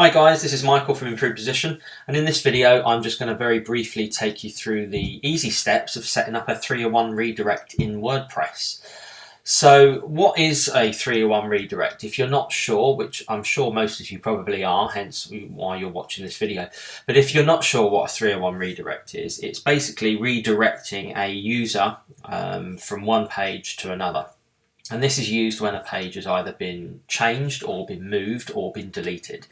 Hi guys, this is Michael from Improved Position, and in this video I'm just going to very briefly take you through the easy steps of setting up a 301 redirect in WordPress. So what is a 301 redirect? If you're not sure, which I'm sure most of you probably are, hence why you're watching this video, but if you're not sure what a 301 redirect is, it's basically redirecting a user from one page to another. And this is used when a page has either been changed or been moved or been deleted.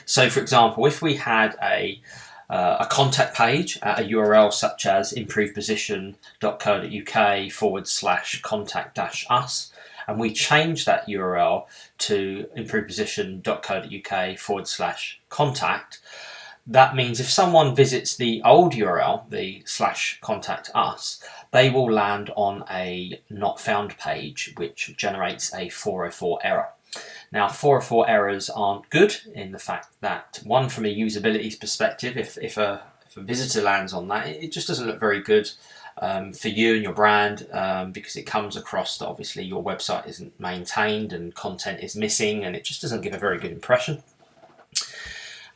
So for example, if we had a contact page at a URL such as improvedposition.co.uk/contact-us, and we change that URL to improvedposition.co.uk/contact, that means if someone visits the old URL, the /contact us, they will land on a not found page, which generates a 404 error. Now, 404 errors aren't good in the fact that, one, from a usability perspective, if a visitor lands on that, it just doesn't look very good for you and your brand, because it comes across that obviously your website isn't maintained and content is missing, and it just doesn't give a very good impression.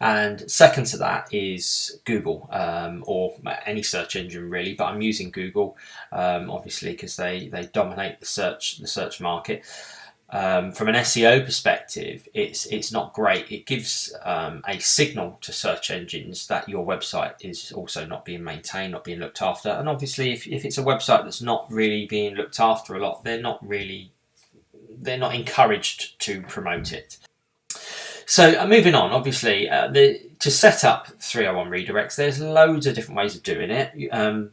And second to that is Google, or any search engine really, but I'm using Google obviously because they dominate the search market. From an SEO perspective, it's not great. It gives a signal to search engines that your website is also not being maintained, not being looked after. And obviously, if it's a website that's not really being looked after a lot, they're not encouraged to promote it. So moving on, obviously, to set up 301 redirects, there's loads of different ways of doing it.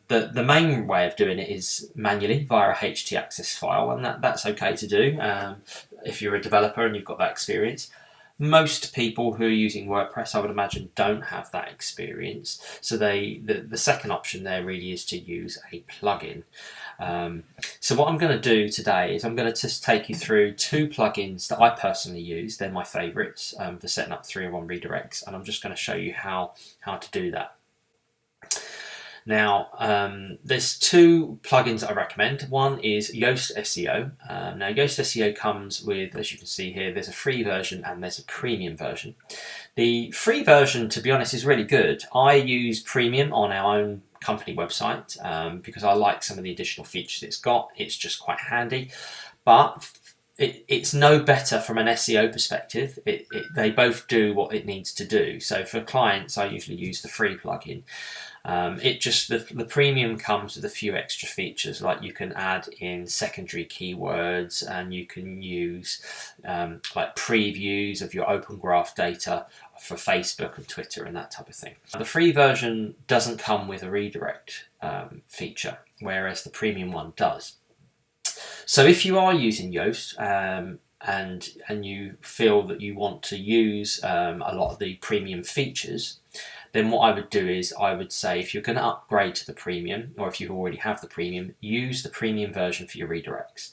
The main way of doing it is manually via a htaccess file, and that's okay to do if you're a developer and you've got that experience. Most people who are using WordPress, I would imagine, don't have that experience. So the second option there really is to use a plugin. So what I'm going to do today is I'm going to just take you through two plugins that I personally use. They're my favourites for setting up 301 redirects, and I'm just going to show you how to do that. Now, there's two plugins that I recommend. One is Yoast SEO. Now, Yoast SEO comes with, as you can see here, there's a free version and there's a premium version. The free version, to be honest, is really good. I use premium on our own company website because I like some of the additional features it's got. It's just quite handy, but it's no better from an SEO perspective. They both do what it needs to do. So for clients, I usually use the free plugin. The premium comes with a few extra features, like you can add in secondary keywords, and you can use like previews of your open graph data for Facebook and Twitter and that type of thing. The free version doesn't come with a redirect feature, whereas the premium one does. So if you are using Yoast and you feel that you want to use a lot of the premium features, then what I would do is I would say, if you're going to upgrade to the premium, or if you already have the premium, use the premium version for your redirects.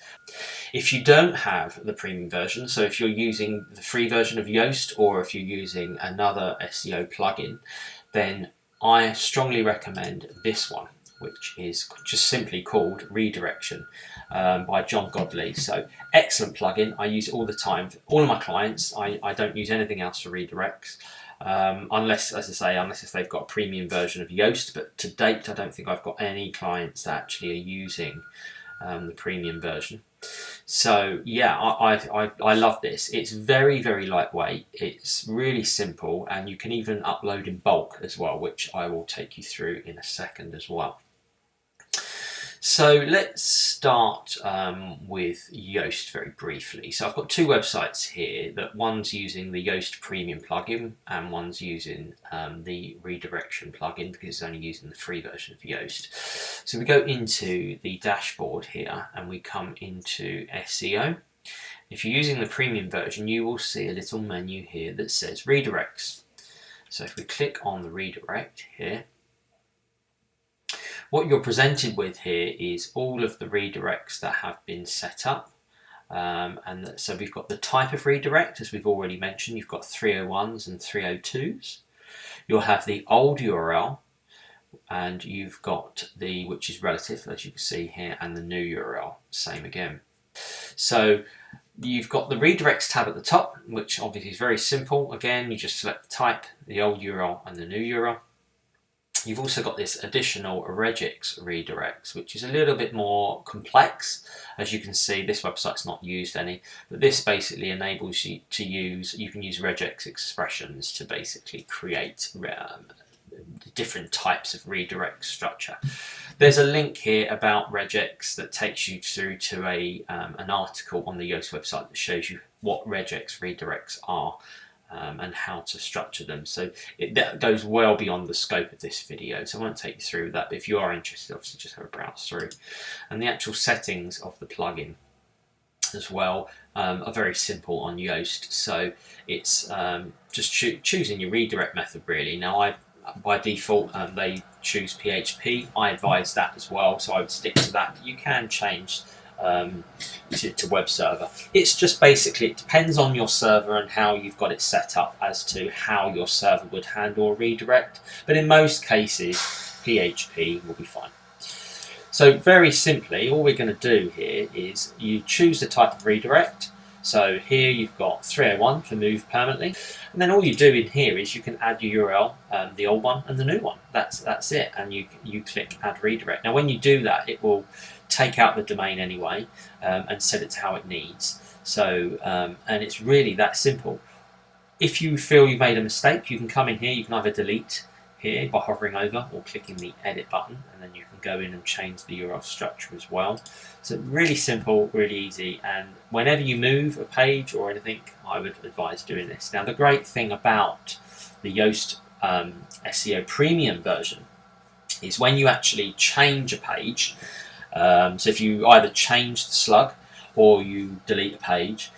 If you don't have the premium version, so if you're using the free version of Yoast, or if you're using another SEO plugin, then I strongly recommend this one, which is just simply called Redirection by John Godley. So excellent plugin. I use it all the time for all of my clients. I don't use anything else for redirects. Unless, as I say, if they've got a premium version of Yoast, but to date I don't think I've got any clients that actually are using the premium version. So yeah, I love this. It's very, very lightweight, it's really simple, and you can even upload in bulk as well, which I will take you through in a second as well. So let's start with Yoast very briefly. So I've got two websites here. That one's using the Yoast Premium plugin and one's using the Redirection plugin, because it's only using the free version of Yoast. So we go into the dashboard here and we come into SEO. If you're using the premium version, you will see a little menu here that says Redirects. So if we click on the redirect here, what you're presented with here is all of the redirects that have been set up. So we've got the type of redirect, as we've already mentioned. You've got 301s and 302s. You'll have the old URL, and you've got which is relative, as you can see here, and the new URL, same again. So You've got the redirects tab at the top, which obviously is very simple. Again, you just select the type, the old URL and the new URL. You've also got this additional regex redirects, which is a little bit more complex. As you can see, this website's not used any, but this basically enables you to you can use regex expressions to basically create different types of redirect structure. There's a link here about regex that takes you through to an article on the Yoast website that shows you what regex redirects are. And how to structure them. So that goes well beyond the scope of this video, so I won't take you through that, but if you are interested, obviously just have a browse through. And the actual settings of the plugin as well are very simple on Yoast. So it's just choosing your redirect method really. Now by default they choose PHP. I advise that as well, so I would stick to that. You can change to web server. It's just basically, it depends on your server and how you've got it set up as to how your server would handle a redirect, but in most cases PHP will be fine. So very simply, all we're going to do here is you choose the type of redirect. So here you've got 301 for move permanently, and then all you do in here is you can add your URL, the old one and the new one. That's it, and you click add redirect. Now when you do that, it will take out the domain anyway and set it to how it needs. So and it's really that simple. If you feel you've made a mistake, you can come in here, you can either delete here by hovering over or clicking the edit button, and then you can go in and change the URL structure as well. So really simple, really easy, and whenever you move a page or anything, I would advise doing this. Now the great thing about the Yoast SEO Premium version is when you actually change a page, so if you either change the slug or you delete a page,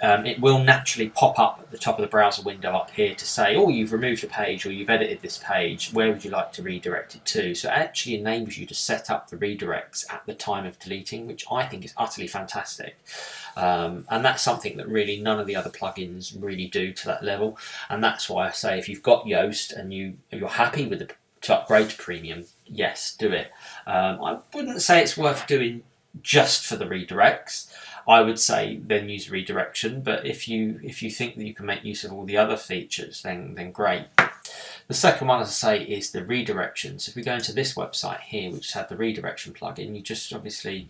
it will naturally pop up at the top of the browser window up here to say, oh, you've removed a page or you've edited this page, where would you like to redirect it to? So it actually enables you to set up the redirects at the time of deleting, which I think is utterly fantastic. And that's something that really none of the other plugins really do to that level. And that's why I say if you've got Yoast and you're happy with to upgrade to Premium, yes, do it. I wouldn't say it's worth doing just for the redirects. I would say then use redirection, but if you think that you can make use of all the other features, then great. The second one, as I say, is the redirection. So if we go into this website here, which has the redirection plugin, you just obviously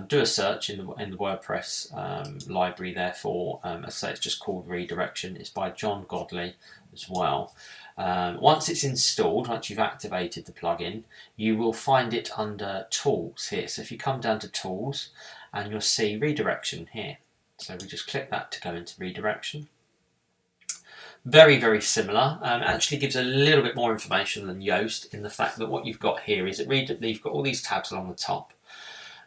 do a search in the WordPress library. Therefore, as I say, it's just called Redirection. It's by John Godley as well. Once it's installed, once you've activated the plugin, you will find it under Tools here. So if you come down to Tools, and you'll see Redirection here. So we just click that to go into Redirection. Very, very similar. Actually gives a little bit more information than Yoast in the fact that what you've got here is you've got all these tabs along the top.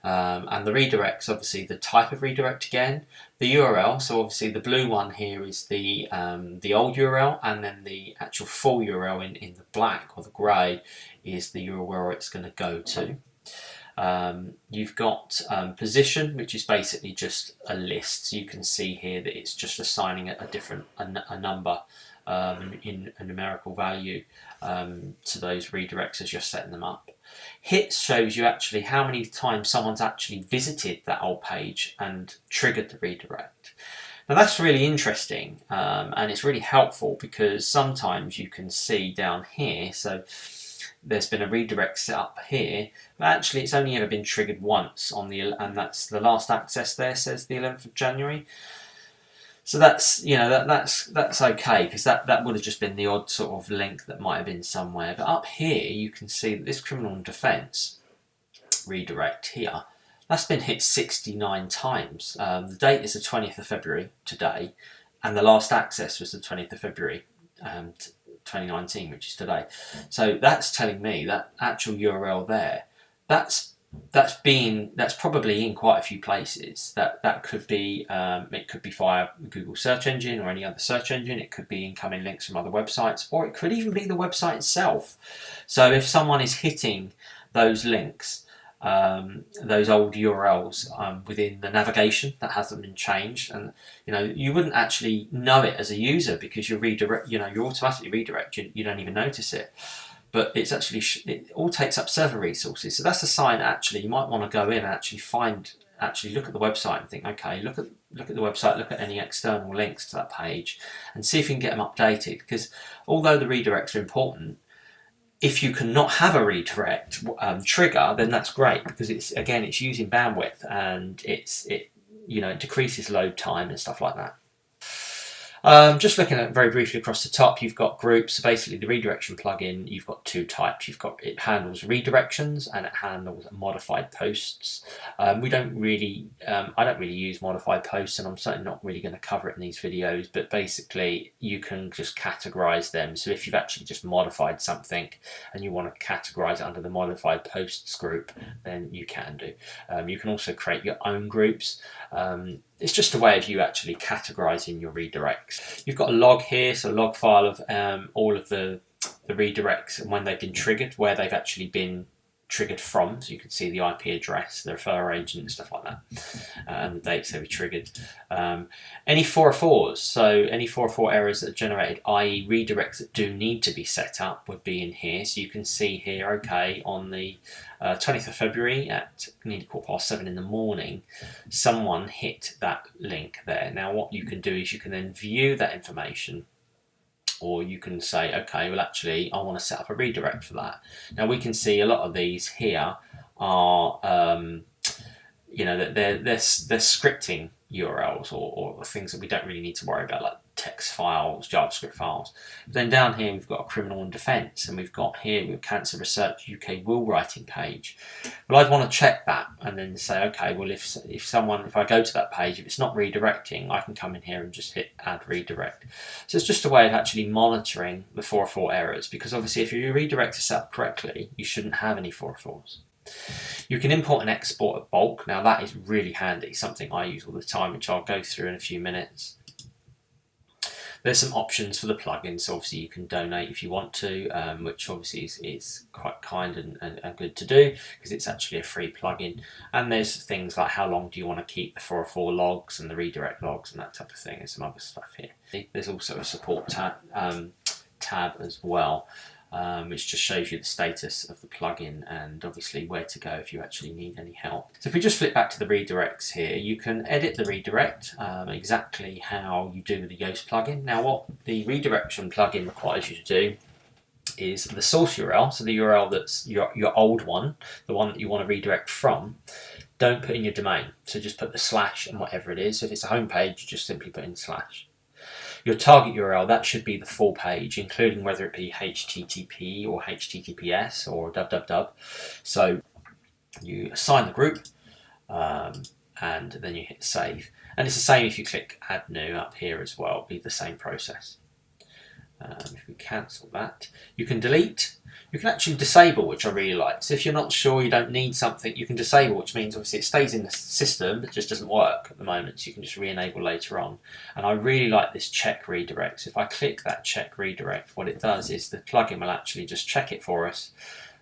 And the redirects, obviously the type of redirect again, the URL, so obviously the blue one here is the old URL, and then the actual full URL in the black or the grey is the URL it's going to go to. You've got position, which is basically just a list. So you can see here that it's just assigning a number in a numerical value to those redirects as you're setting them up. Hits shows you actually how many times someone's actually visited that old page and triggered the redirect. Now that's really interesting and it's really helpful because sometimes you can see down here, so there's been a redirect set up here, but actually it's only ever been triggered once and that's the last access there says the 11th of January. So that's, that's okay, because that would have just been the odd sort of link that might have been somewhere. But up here you can see that this criminal defence redirect here, that's been hit 69 times. The date is the 20th of February today, and the last access was the 20th of February 2019, which is today. So that's telling me that actual URL there, that's probably in quite a few places. That could be it could be via the Google search engine or any other search engine. It could be incoming links from other websites, or it could even be the website itself. So if someone is hitting those links, those old URLs within the navigation that hasn't been changed, and you wouldn't actually know it as a user because you're automatically redirect. You don't even notice it. But it's actually it all takes up server resources, so that's a sign. Actually, you might want to go in and actually look at the website and think, okay, look at look at the website, look at any external links to that page, and see if you can get them updated. Because although the redirects are important, if you cannot have a redirect trigger, then that's great, because it's using bandwidth, and it decreases load time and stuff like that. Just looking at very briefly across the top, you've got groups. So basically, the redirection plugin, you've got two types. It handles redirections and it handles modified posts. We don't really, I don't really use modified posts, and I'm certainly not really going to cover it in these videos. But basically, you can just categorize them. So if you've actually just modified something and you want to categorize it under the modified posts group, then you can do. You can also create your own groups. It's just a way of you actually categorizing your redirects. You've got a log here, so a log file of all of the redirects and when they've been triggered, where they've actually been triggered from. So you can see the IP address, the referrer agent, and stuff like that, and the dates they were triggered. Any 404s, so any 404 errors that are generated, i.e. redirects that do need to be set up, would be in here. So you can see here, okay, on the 20th of February at nearly 7:15 in the morning, someone hit that link there. Now what you can do is you can then view that information, or you can say, okay, well actually I want to set up a redirect for that. Now we can see a lot of these here are, they're scripting URLs or things that we don't really need to worry about, like text files, JavaScript files. Then down here we've got a criminal and defence, and we've got here with Cancer Research UK will writing page. Well, I'd want to check that and then say, okay, well if I go to that page, if it's not redirecting, I can come in here and just hit add redirect. So it's just a way of actually monitoring the 404 errors, because obviously if your redirect is set up correctly, you shouldn't have any 404s. You can import and export a bulk. Now that is really handy, something I use all the time, which I'll go through in a few minutes. There's some options for the plugin, so obviously you can donate if you want to, which obviously is quite kind and good to do, because it's actually a free plugin. And there's things like how long do you want to keep the 404 logs and the redirect logs and that type of thing, and some other stuff here. There's also a support tab as well, which just shows you the status of the plugin and obviously where to go if you actually need any help. So if we just flip back to the redirects here, you can edit the redirect exactly how you do with the Yoast plugin. Now what the redirection plugin requires you to do is the source URL, so the URL that's your old one, the one that you want to redirect from, don't put in your domain. So just put the slash and whatever it is. So if it's a home page, you just simply put in slash. Your target URL, that should be the full page, including whether it be HTTP or HTTPS or www. So you assign the group and then you hit save. And it's the same if you click add new up here as well, it'll be the same process. If we cancel that, you can delete. You can actually disable, which I really like. So if you're not sure, you don't need something, you can disable, which means obviously it stays in the system, but just doesn't work at the moment, so you can just re-enable later on. And I really like this check redirect. So if I click that check redirect, what it does is the plugin will actually just check it for us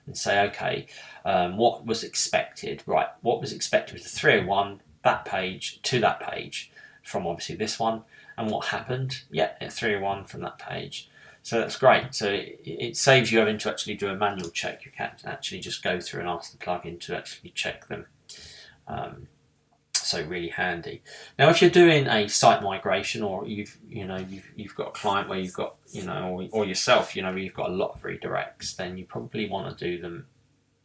and say, okay, what was expected? Right, what was expected was the 301, that page to that page from obviously this one, and what happened? Yeah, 301 from that page. So that's great. So it saves you having to actually do a manual check. You can actually just go through and ask the plugin to actually check them. So really handy. Now, if you're doing a site migration, or you've got a client where you've got or yourself, where you've got a lot of redirects, then you probably want to do them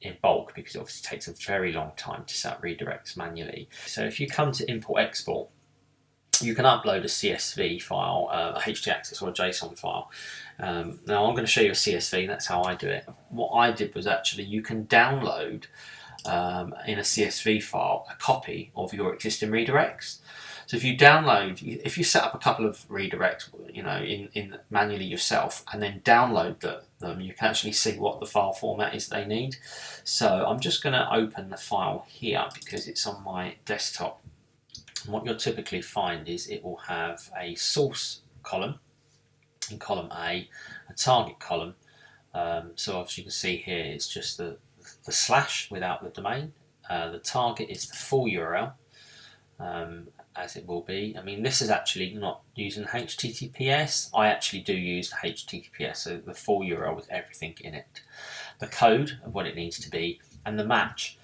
in bulk, because it obviously takes a very long time to set up redirects manually. So if you come to import export, you can upload a CSV file, a htaccess or a JSON file. Now I'm going to show you a CSV, that's how I do it. What I did was actually you can download in a CSV file a copy of your existing redirects. So if you download, if you set up a couple of redirects, in manually yourself, and then download them, you can actually see what the file format is they need. So I'm just going to open the file here because it's on my desktop. And what you'll typically find is it will have a source column in column A, a target column. So as you can see here, it's just the slash without the domain. The target is the full URL, as it will be. I mean, this is actually not using HTTPS. I actually do use HTTPS, so the full URL with everything in it. The code of what it needs to be, and the match,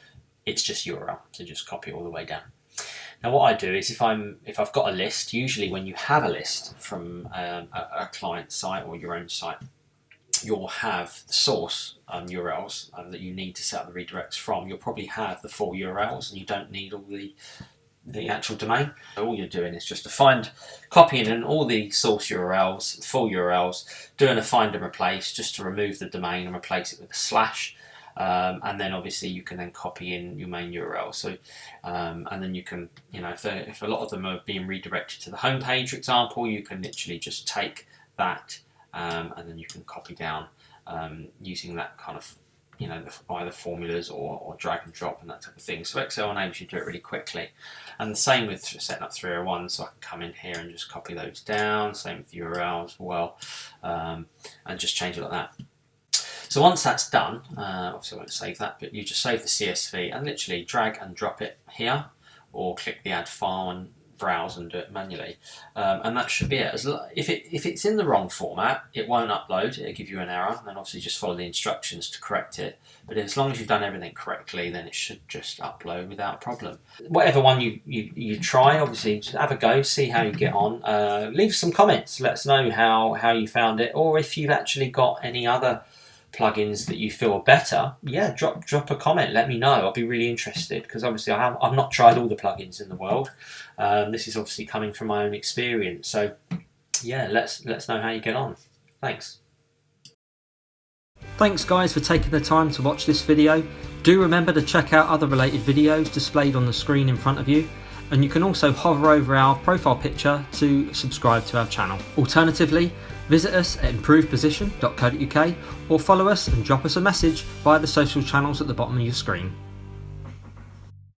it's just URL, so just copy it all the way down. Now what I do is if I've got a list, usually when you have a list from a client site or your own site, you'll have the source URLs that you need to set up the redirects from. You'll probably have the full URLs, and you don't need all the actual domain. So all you're doing is just copying in all the source URLs, full URLs, doing a find and replace just to remove the domain and replace it with a slash. And then obviously you can then copy in your main URL. So, and then you can, if a lot of them are being redirected to the home page, for example, you can literally just take that and then you can copy down using that kind of, either formulas or drag and drop and that type of thing. So Excel enables you to do it really quickly. And the same with setting up 301, so I can come in here and just copy those down. Same with URL as well, and just change it like that. So once that's done, obviously I won't save that, but you just save the CSV and literally drag and drop it here, or click the add file and browse and do it manually, and that should be it. If it's in the wrong format, it won't upload, it'll give you an error, and then obviously just follow the instructions to correct it. But as long as you've done everything correctly, then it should just upload without a problem. Whatever one you try, obviously just have a go, see how you get on. Leave some comments, let us know how you found it, or if you've actually got any other plugins that you feel are better, drop a comment, let me know. I'll be really interested, because obviously I've not tried all the plugins in the world. This is obviously coming from my own experience, so yeah, let's know how you get on. Thanks guys for taking the time to watch this video. Do remember to check out other related videos displayed on the screen in front of you, and you can also hover over our profile picture to subscribe to our channel. Alternatively, visit us at improvedposition.co.uk or follow us and drop us a message via the social channels at the bottom of your screen.